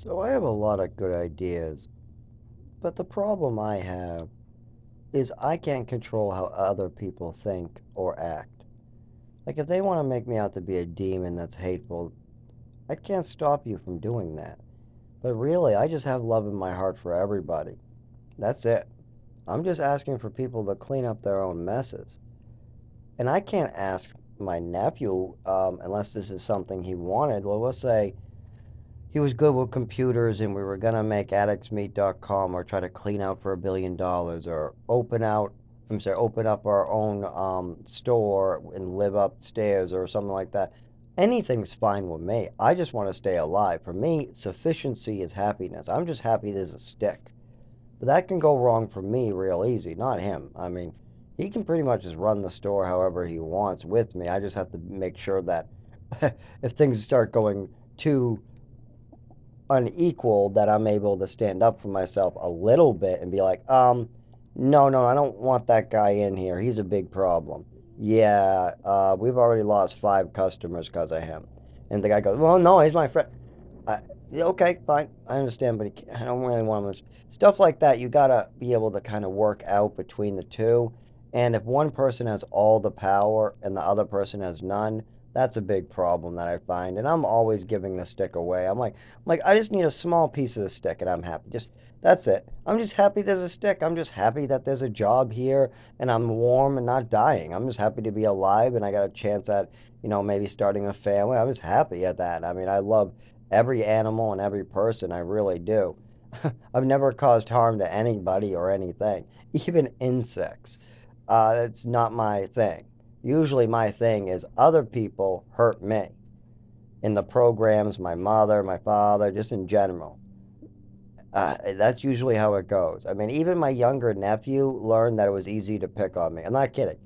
So I have a lot of good ideas, but the problem I have is I can't control how other people think or act. Like if they want to make me out to be a demon that's hateful, I can't stop you from doing that. But really, I just have love in my heart for everybody. That's it. I'm just asking for people to clean up their own messes. And I can't ask my nephew unless this is something he wanted. Well, let's say he was good with computers and we were going to make addictsmeet.com or try to clean out for $1 billion or open up our own store and live upstairs or something like that. Anything's fine with me. I just want to stay alive. For me, sufficiency is happiness. I'm just happy there's a stick. But that can go wrong for me real easy, not him. I mean, he can pretty much just run the store however he wants with me. I just have to make sure that if things start going too unequal, that I'm able to stand up for myself a little bit and be like, no, no, I don't want that guy in here. He's a big problem. Yeah, we've already lost 5 customers because of him. And the guy goes, well, no, he's my friend. I, yeah, okay, fine, I understand, but I don't really want him. Stuff like that, you gotta be able to kind of work out between the two. And if one person has all the power and the other person has none, that's a big problem that I find. And I'm always giving the stick away. I'm like, I just need a small piece of the stick, and I'm happy. Just that's it. I'm just happy there's a stick. I'm just happy that there's a job here, and I'm warm and not dying. I'm just happy to be alive, and I got a chance at, maybe starting a family. I'm just happy at that. I mean, I love every animal and every person. I really do. I've never caused harm to anybody or anything, even insects. That's not my thing. Usually, my thing is other people hurt me in the programs, my mother, my father, just in general. That's usually how it goes. I mean, even my younger nephew learned that it was easy to pick on me. I'm not kidding.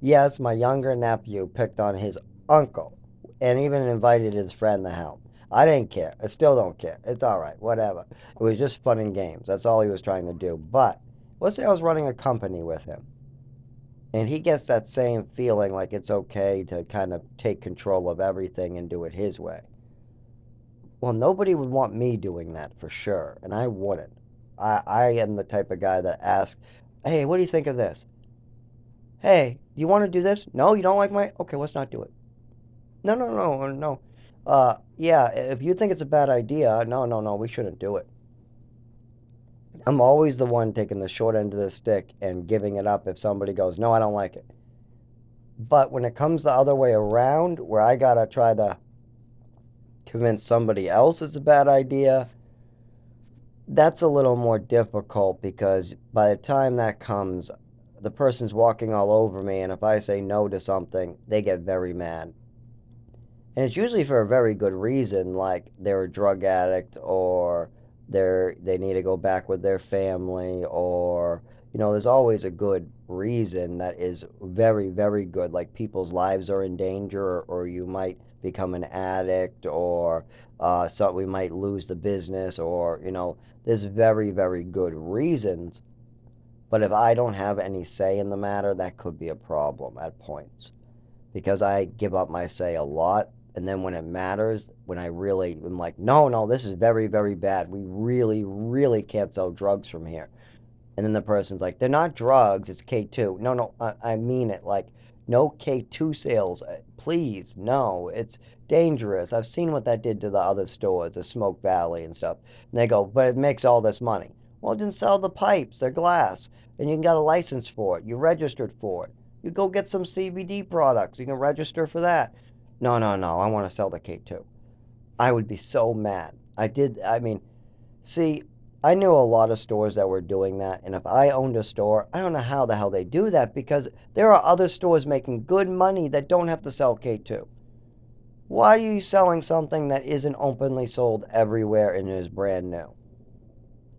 Yes, my younger nephew picked on his uncle and even invited his friend to help. I didn't care. I still don't care. It's all right. Whatever. It was just fun and games. That's all he was trying to do. But let's say I was running a company with him and he gets that same feeling like it's okay to kind of take control of everything and do it his way. Well, nobody would want me doing that for sure, and I wouldn't. I am the type of guy that asks, hey, what do you think of this? Hey, do you want to do this? No, you don't like my. Okay, let's not do it. No, no, no, no. Yeah, if you think it's a bad idea, no, no, no, we shouldn't do it. I'm always the one taking the short end of the stick and giving it up if somebody goes, no, I don't like it. But when it comes the other way around, where I gotta try to convince somebody else it's a bad idea, that's a little more difficult because by the time that comes, the person's walking all over me, and if I say no to something, they get very mad. And it's usually for a very good reason, like they're a drug addict or they need to go back with their family, or there's always a good reason that is very, very good, like people's lives are in danger, or you might become an addict, or so we might lose the business, or there's very, very good reasons. But if I don't have any say in the matter, that could be a problem at points because I give up my say a lot. And then when it matters, when I really am like, no, no, this is very, very bad. We really, really can't sell drugs from here. And then the person's like, they're not drugs, it's K2. No, no, I mean it. Like, no K2 sales. Please, no, it's dangerous. I've seen what that did to the other stores, the Smoke Valley and stuff. And they go, but it makes all this money. Well, then sell the pipes, they're glass. And you got a license for it. You registered for it. You go get some CBD products. You can register for that. No, no, no, I want to sell the K2. I would be so mad. I mean, see, I knew a lot of stores that were doing that, and if I owned a store, I don't know how the hell they do that because there are other stores making good money that don't have to sell K2. Why are you selling something that isn't openly sold everywhere and is brand new?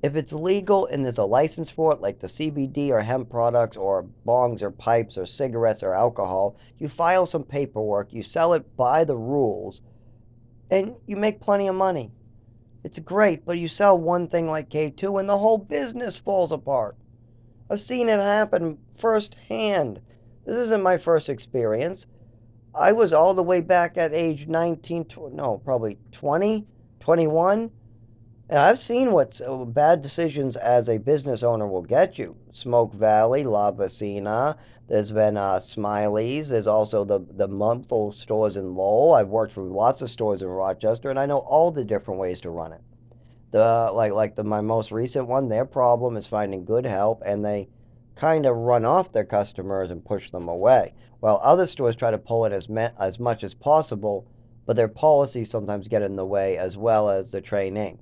If it's legal and there's a license for it, like the CBD or hemp products or bongs or pipes or cigarettes or alcohol, you file some paperwork, you sell it by the rules, and you make plenty of money. It's great, but you sell one thing like K2 and the whole business falls apart. I've seen it happen firsthand. This isn't my first experience. I was all the way back at age 19, no, probably 20, 21. And I've seen what bad decisions as a business owner will get you. Smoke Valley, La Vecina. There's been Smiley's. There's also the Mumble stores in Lowell. I've worked for lots of stores in Rochester, and I know all the different ways to run it. My most recent one, their problem is finding good help, and they kind of run off their customers and push them away. While other stores try to pull it as much as possible, but their policies sometimes get in the way as well as the training.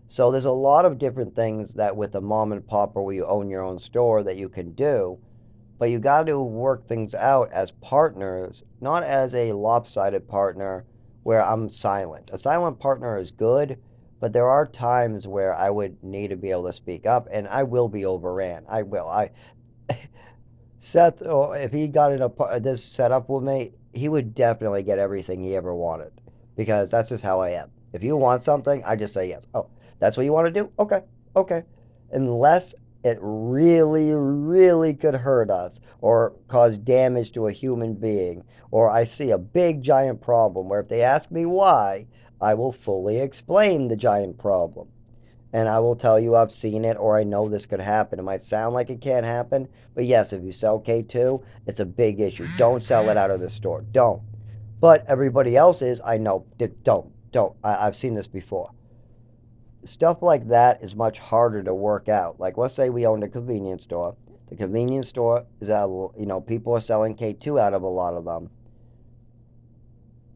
So there's a lot of different things that with a mom and pop or where you own your own store that you can do, but you got to work things out as partners, not as a lopsided partner where I'm silent. A silent partner is good, but there are times where I would need to be able to speak up, and I will be overran. I will. I Seth, oh, if he got in this setup with me, he would definitely get everything he ever wanted because that's just how I am. If you want something, I just say yes. Oh, that's what you want to do? Okay, okay. Unless it really, really could hurt us or cause damage to a human being, or I see a big giant problem where if they ask me why, I will fully explain the giant problem and I will tell you I've seen it or I know this could happen. It might sound like it can't happen, but yes, if you sell K2, it's a big issue. Don't sell it out of the store. Don't. But everybody else is, I know, don't. I've seen this before. Stuff like that is much harder to work out. Like, let's say we owned a convenience store. The convenience store is out, people are selling K2 out of a lot of them.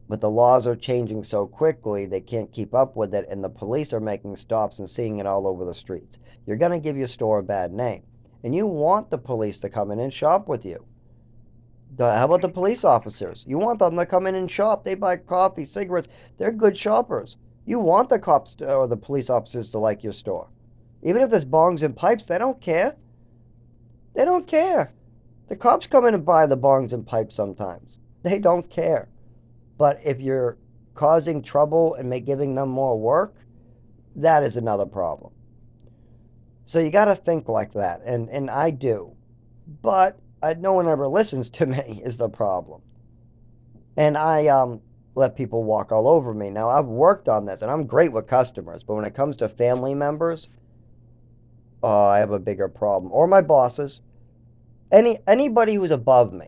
But the laws are changing so quickly they can't keep up with it, and the police are making stops and seeing it all over the streets. You're going to give your store a bad name. And you want the police to come in and shop with you. How about the police officers? You want them to come in and shop. They buy coffee, cigarettes. They're good shoppers. You want the cops or the police officers to like your store. Even if there's bongs and pipes, they don't care. They don't care. The cops come in and buy the bongs and pipes sometimes. They don't care. But if you're causing trouble and giving them more work, that is another problem. So you got to think like that, and I do. But no one ever listens to me is the problem. And I let people walk all over me. Now I've worked on this, and I'm great with customers, but when it comes to family members, I have a bigger problem. Or my bosses, anybody who's above me,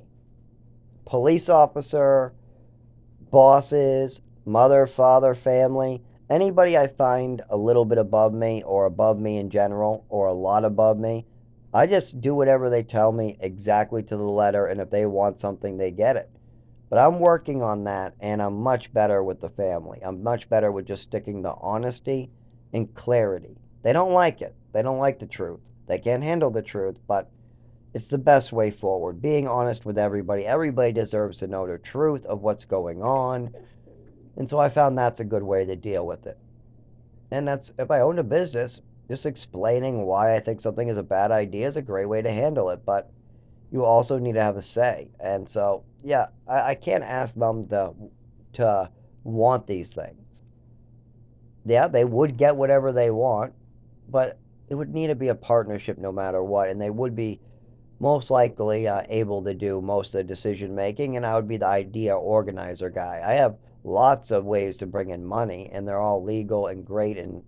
police officer, bosses, mother, father, family, anybody I find a little bit above me or above me in general or a lot above me, I just do whatever they tell me exactly to the letter, and if they want something, they get it. But I'm working on that, and I'm much better with the family. I'm much better with just sticking to honesty and clarity. They don't like it. They don't like the truth. They can't handle the truth, but it's the best way forward. Being honest with everybody. Everybody deserves to know the truth of what's going on. And so I found that's a good way to deal with it. And that's, if I owned a business, just explaining why I think something is a bad idea is a great way to handle it. But you also need to have a say. And so, yeah, I can't ask them to want these things. Yeah, they would get whatever they want, but it would need to be a partnership no matter what. And they would be most likely able to do most of the decision making, and I would be the idea organizer guy. I have lots of ways to bring in money, and they're all legal and great, and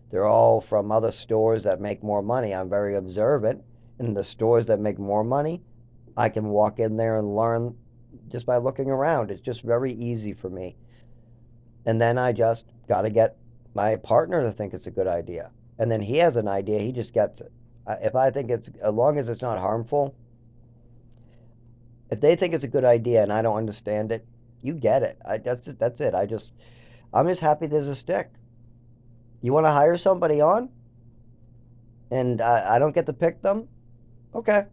they're all from other stores that make more money. I'm very observant, and the stores that make more money, I can walk in there and learn just by looking around. It's just very easy for me. And then I just got to get my partner to think it's a good idea. And then he has an idea, he just gets it. If I think it's, as long as it's not harmful, if they think it's a good idea and I don't understand it, you get it. That's it. That's it. I'm just happy there's a stick. You want to hire somebody on, and I don't get to pick them? Okay.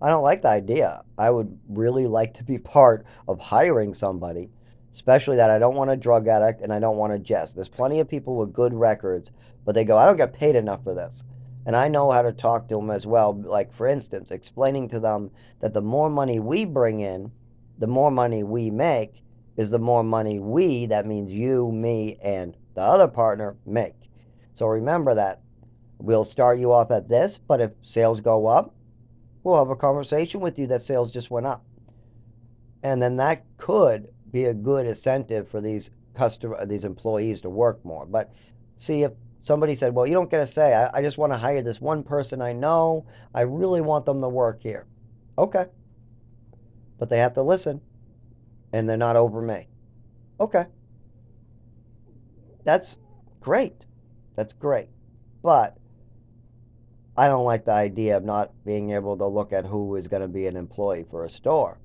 I don't like the idea. I would really like to be part of hiring somebody, especially that I don't want a drug addict and I don't want a jest. There's plenty of people with good records, but they go, I don't get paid enough for this. And I know how to talk to them as well. Like, for instance, explaining to them that the more money we bring in, the more money we make, is the more money we, that means you, me, and the other partner, make. So remember that. We'll start you off at this, but if sales go up, we'll have a conversation with you that sales just went up. And then that could be a good incentive for these employees to work more. But see, if somebody said, well, you don't get a say. I just want to hire this one person I know. I really want them to work here. Okay. But they have to listen and they're not over me. Okay. That's great. That's great. But I don't like the idea of not being able to look at who is going to be an employee for a store.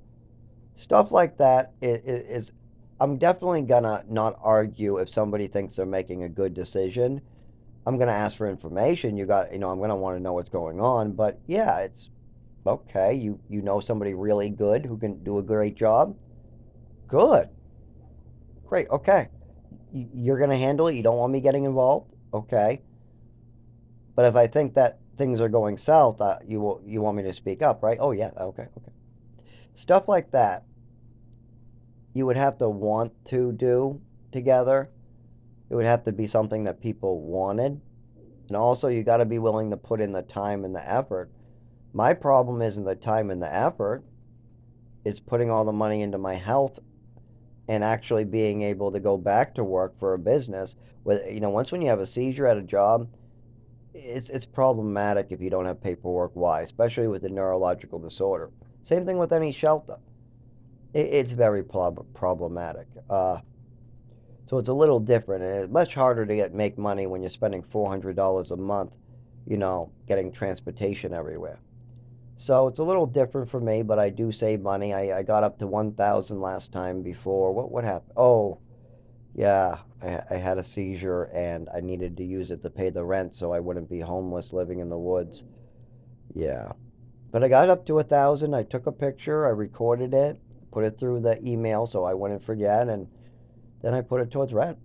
Stuff like that is I'm definitely gonna not argue if somebody thinks they're making a good decision. I'm gonna ask for information. I'm gonna want to know what's going on. But yeah, it's okay. You know somebody really good who can do a great job. Good, great. Okay, you're gonna handle it. You don't want me getting involved. Okay, but if I think that things are going south, you want me to speak up, right? Oh yeah, okay, okay. Stuff like that you would have to want to do together. It would have to be something that people wanted. And also, you got to be willing to put in the time and the effort. My problem isn't the time and the effort, it's putting all the money into my health and actually being able to go back to work for a business. Once when you have a seizure at a job, it's problematic if you don't have paperwork. Why? Especially with a neurological disorder. Same thing with any shelter. It's very problematic. So it's a little different, and it's much harder to make money when you're spending $400 a month, getting transportation everywhere. So it's a little different for me, but I do save money. I got up to 1,000 last time before. What happened? Oh, yeah, I had a seizure and I needed to use it to pay the rent so I wouldn't be homeless living in the woods. Yeah, but I got up to 1,000. I took a picture, I recorded it, put it through the email so I wouldn't forget, and then I put it towards rent.